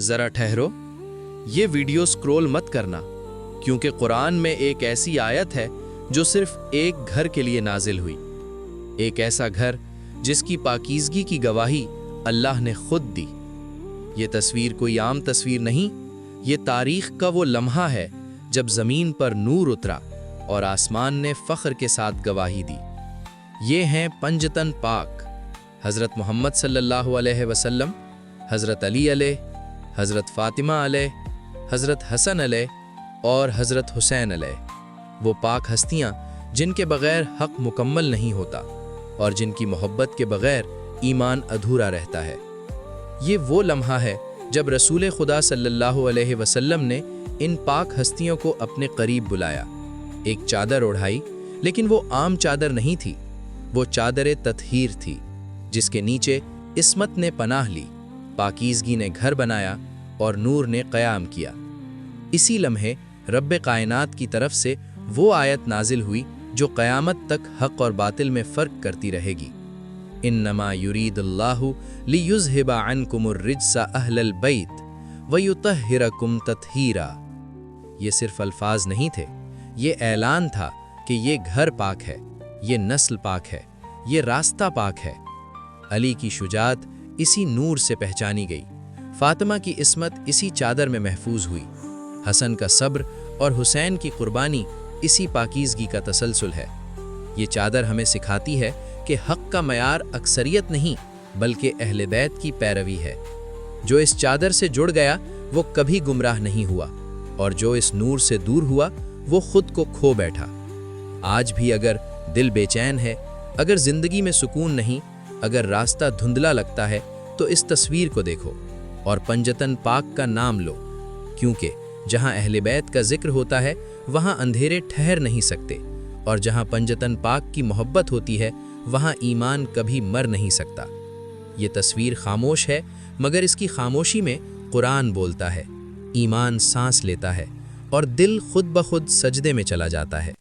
ذرا ٹھہرو، یہ video scroll مت کرنا، کیونکہ قرآن میں ایک ایسی آیت ہے جو صرف ایک گھر کے لیے نازل ہوئی، ایک ایسا گھر جس کی پاکیزگی کی گواہی اللہ نے خود دی۔ یہ تصویر کوئی عام تصویر نہیں، یہ تاریخ کا وہ لمحہ ہے جب زمین پر نور اترا اور آسمان نے فخر کے ساتھ گواہی دی۔ یہ ہیں پنجتن پاک، حضرت محمد صلی اللہ علیہ وسلم، حضرت علی علیہ، حضرت فاطمہ علیہ، حضرت حسن علیہ اور حضرت حسین علیہ، وہ پاک ہستیاں جن کے بغیر حق مکمل نہیں ہوتا اور جن کی محبت کے بغیر ایمان ادھورا رہتا ہے۔ یہ وہ لمحہ ہے جب رسول خدا صلی اللہ علیہ وسلم نے ان پاک ہستیوں کو اپنے قریب بلایا، ایک چادر اڑھائی، لیکن وہ عام چادر نہیں تھی، وہ چادر تطہیر تھی، جس کے نیچے عصمت نے پناہ لی، پاکیزگی نے گھر بنایا اور نور نے قیام کیا۔ اسی لمحے رب کائنات کی طرف سے وہ آیت نازل ہوئی جو قیامت تک حق اور باطل میں فرق کرتی رہے گی۔ انما یرید اللہ لیذھب عنکم الرجس اہل البیت ویطہرکم تطہیرا۔ یہ صرف الفاظ نہیں تھے، یہ اعلان تھا کہ یہ گھر پاک ہے، یہ نسل پاک ہے، یہ راستہ پاک ہے۔ علی کی شجاعت اسی نور سے پہچانی گئی، فاطمہ کی عصمت اسی چادر میں محفوظ ہوئی، حسن کا صبر اور حسین کی قربانی اسی پاکیزگی کا تسلسل ہے۔ یہ چادر ہمیں سکھاتی ہے کہ حق کا معیار اکثریت نہیں بلکہ اہل بیت کی پیروی ہے۔ جو اس چادر سے جڑ گیا وہ کبھی گمراہ نہیں ہوا، اور جو اس نور سے دور ہوا وہ خود کو کھو بیٹھا۔ آج بھی اگر دل بے چین ہے، اگر زندگی میں سکون نہیں، اگر راستہ دھندلا لگتا ہے، تو اس تصویر کو دیکھو اور پنجتن پاک کا نام لو، کیونکہ جہاں اہل بیت کا ذکر ہوتا ہے وہاں اندھیرے ٹھہر نہیں سکتے، اور جہاں پنجتن پاک کی محبت ہوتی ہے وہاں ایمان کبھی مر نہیں سکتا۔ یہ تصویر خاموش ہے، مگر اس کی خاموشی میں قرآن بولتا ہے، ایمان سانس لیتا ہے اور دل خود بخود سجدے میں چلا جاتا ہے۔